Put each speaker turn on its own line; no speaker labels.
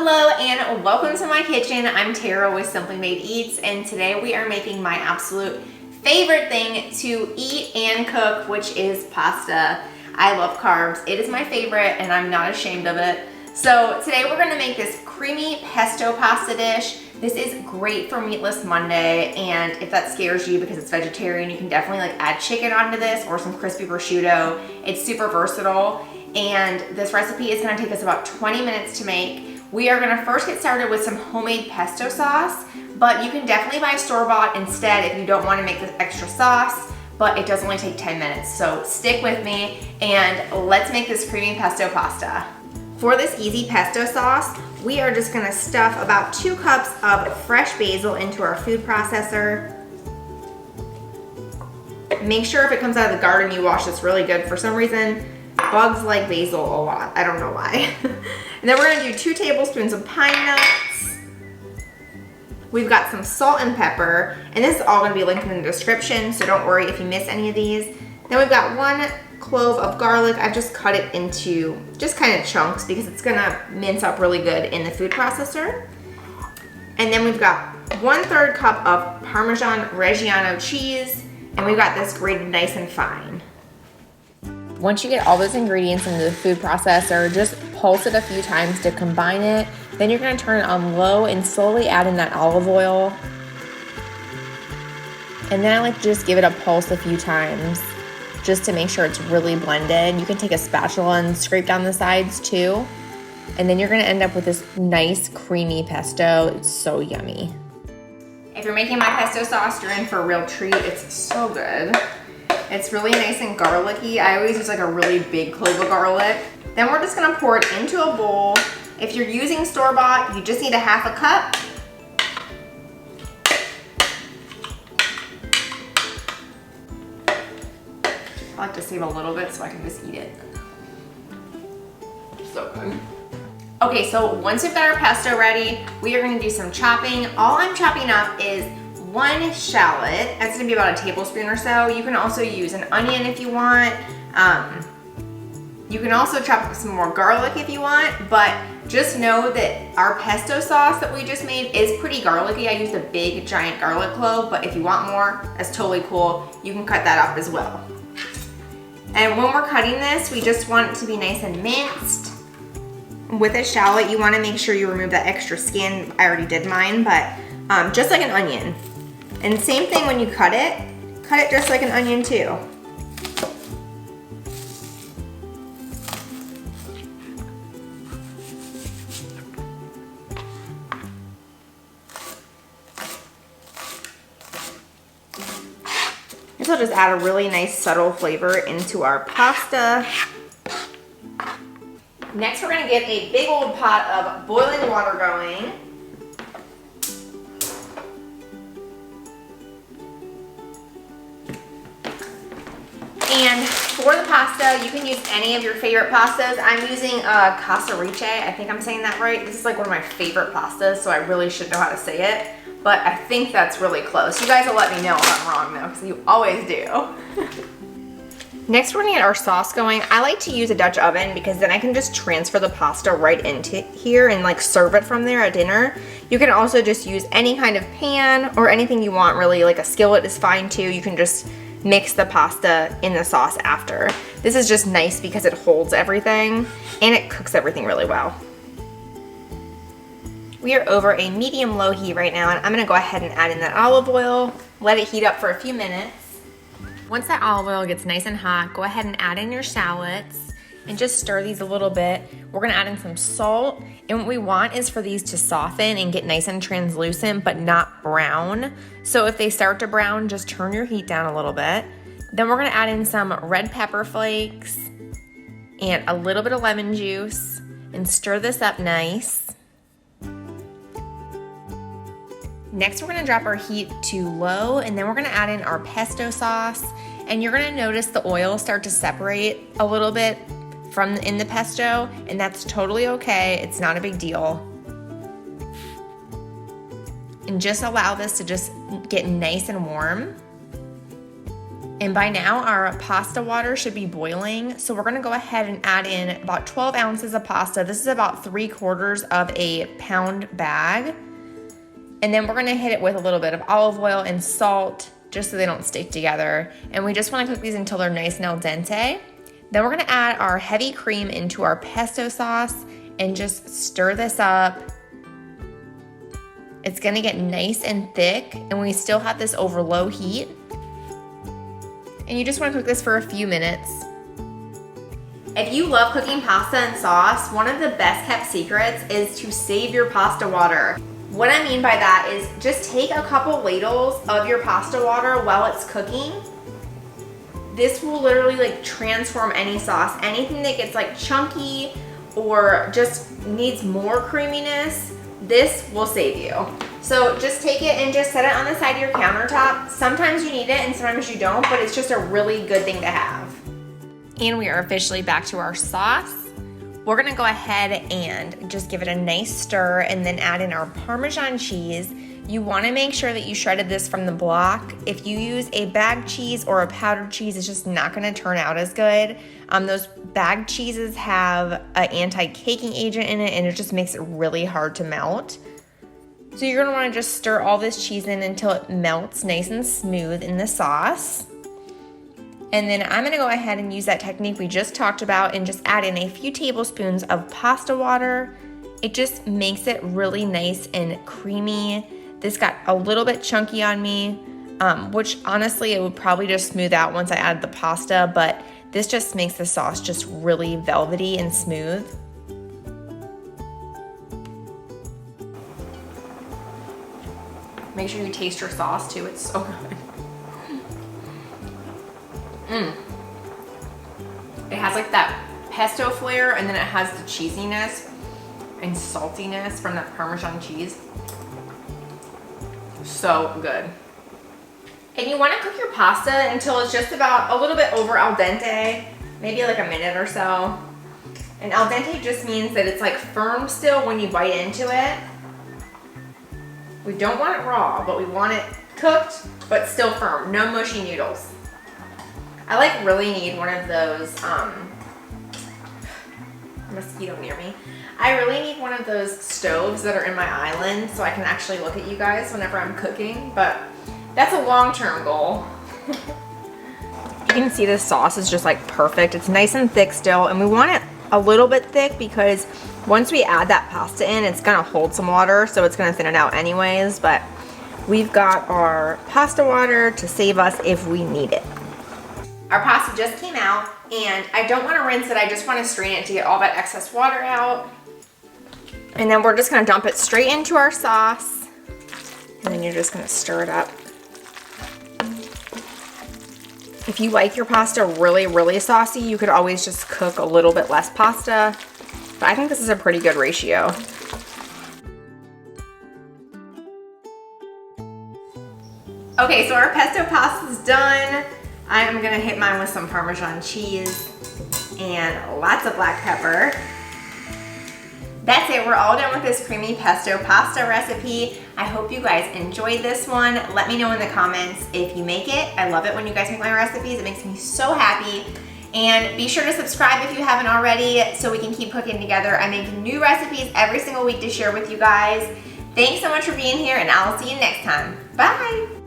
Hello and welcome to my kitchen. I'm Tara with Simply Made Eats, and today we are making my absolute favorite thing to eat and cook, which is pasta. I love carbs. It is my favorite and I'm not ashamed of it. So today we're gonna make this creamy pesto pasta dish. This is great for Meatless Monday, and if that scares you because it's vegetarian, you can definitely add chicken onto this or some crispy prosciutto. It's super versatile, and this recipe is gonna take us about 20 minutes to make. We are gonna first get started with some homemade pesto sauce, but you can definitely buy store-bought instead if you don't wanna make this extra sauce, but it does only take 10 minutes. So stick with me and let's make this creamy pesto pasta. For this easy pesto sauce, we are just gonna stuff about 2 cups of fresh basil into our food processor. Make sure if it comes out of the garden, you wash this really good. For some reason, bugs like basil a lot. I don't know why. And then we're gonna do 2 tablespoons of pine nuts. We've got some salt and pepper, and this is all gonna be linked in the description, so don't worry if you miss any of these. Then we've got 1 clove of garlic. I've just cut it into just kind of chunks because it's gonna mince up really good in the food processor. And then we've got 1/3 cup of Parmesan Reggiano cheese, and we've got this grated nice and fine. Once you get all those ingredients into the food processor, just pulse it a few times to combine it. Then you're gonna turn it on low and slowly add in that olive oil. And then I like to just give it a pulse a few times just to make sure it's really blended. You can take a spatula and scrape down the sides too. And then you're gonna end up with this nice creamy pesto. It's so yummy. If you're making my pesto sauce, you're in for a real treat. It's so good. It's really nice and garlicky. I always use a really big clove of garlic. Then we're just gonna pour it into a bowl. If you're using store-bought, you just need a 1/2 cup. I like to save a little bit so I can just eat it. So good. Okay, so once we've got our pesto ready, we are gonna do some chopping. All I'm chopping up is 1 shallot. That's gonna be about a tablespoon or so. You can also use an onion if you want. You can also chop some more garlic if you want, but just know that our pesto sauce that we just made is pretty garlicky. I used a big giant garlic clove, but if you want more, that's totally cool. You can cut that up as well. And when we're cutting this, we just want it to be nice and minced. With a shallot, you wanna make sure you remove that extra skin. I already did mine, but just like an onion. And same thing when you cut it just like an onion too. This will just add a really nice subtle flavor into our pasta. Next, we're gonna get a big old pot of boiling water going. And for the pasta, you can use any of your favorite pastas. I'm using xoxo. I think I'm saying that right. This is one of my favorite pastas, so I really should know how to say it. But I think that's really close. You guys will let me know if I'm wrong though, because you always do. Next, we're gonna get our sauce going. I like to use a Dutch oven because then I can just transfer the pasta right into here and serve it from there at dinner. You can also just use any kind of pan or anything you want really, a skillet is fine too. You can just mix the pasta in the sauce after. This is just nice because it holds everything and it cooks everything really well. We are over a medium-low heat right now, and I'm gonna go ahead and add in that olive oil, let it heat up for a few minutes. Once that olive oil gets nice and hot, go ahead and add in your shallots and just stir these a little bit. We're gonna add in some salt, and what we want is for these to soften and get nice and translucent, but not brown. So if they start to brown, just turn your heat down a little bit. Then we're gonna add in some red pepper flakes and a little bit of lemon juice and stir this up nice. Next, we're gonna drop our heat to low, and then we're gonna add in our pesto sauce, and you're gonna notice the oil start to separate a little bit from in the pesto, and that's totally okay. It's not a big deal. And just allow this to just get nice and warm. And by now our pasta water should be boiling. So we're gonna go ahead and add in about 12 ounces of pasta. This is about 3/4 of a pound bag. And then we're gonna hit it with a little bit of olive oil and salt just so they don't stick together. And we just wanna cook these until they're nice and al dente. Then we're gonna add our heavy cream into our pesto sauce and just stir this up. It's gonna get nice and thick, and we still have this over low heat. And you just wanna cook this for a few minutes. If you love cooking pasta and sauce, one of the best kept secrets is to save your pasta water. What I mean by that is just take a couple ladles of your pasta water while it's cooking. This will literally like transform any sauce. Anything that gets like chunky or just needs more creaminess, this will save you. So just take it and just set it on the side of your countertop. Sometimes you need it and sometimes you don't, but it's just a really good thing to have. And we are officially back to our sauce. We're gonna go ahead and just give it a nice stir and then add in our Parmesan cheese. You wanna make sure that you shredded this from the block. If you use a bagged cheese or a powdered cheese, it's just not gonna turn out as good. Those bagged cheeses have an anti-caking agent in it and it just makes it really hard to melt. So you're gonna wanna just stir all this cheese in until it melts nice and smooth in the sauce. And then I'm gonna go ahead and use that technique we just talked about and just add in a few tablespoons of pasta water. It just makes it really nice and creamy. This got a little bit chunky on me, which honestly it would probably just smooth out once I added the pasta, but this just makes the sauce just really velvety and smooth. Make sure you taste your sauce too, it's so good. It has like that pesto flair and then it has the cheesiness and saltiness from that Parmesan cheese. So good. And you want to cook your pasta until it's just about a little bit over al dente, maybe like a minute or so. And al dente just means that it's like firm still when you bite into it. We don't want it raw, but we want it cooked, but still firm, no mushy noodles. I like really need one of those, mosquito near me. I really need one of those stoves that are in my island so I can actually look at you guys whenever I'm cooking, but that's a long-term goal. You can see this sauce is just like perfect. It's nice and thick still, and we want it a little bit thick because once we add that pasta in, it's gonna hold some water, so it's gonna thin it out anyways, but we've got our pasta water to save us if we need it. Our pasta just came out, and I don't want to rinse it. I just want to strain it to get all that excess water out. And then we're just going to dump it straight into our sauce. And then you're just going to stir it up. If you like your pasta really, really saucy, you could always just cook a little bit less pasta. But I think this is a pretty good ratio. Okay, so our pesto pasta is done. I'm gonna hit mine with some Parmesan cheese and lots of black pepper. That's it, we're all done with this creamy pesto pasta recipe. I hope you guys enjoyed this one. Let me know in the comments if you make it. I love it when you guys make my recipes. It makes me so happy. And be sure to subscribe if you haven't already so we can keep cooking together. I make new recipes every single week to share with you guys. Thanks so much for being here, and I'll see you next time. Bye.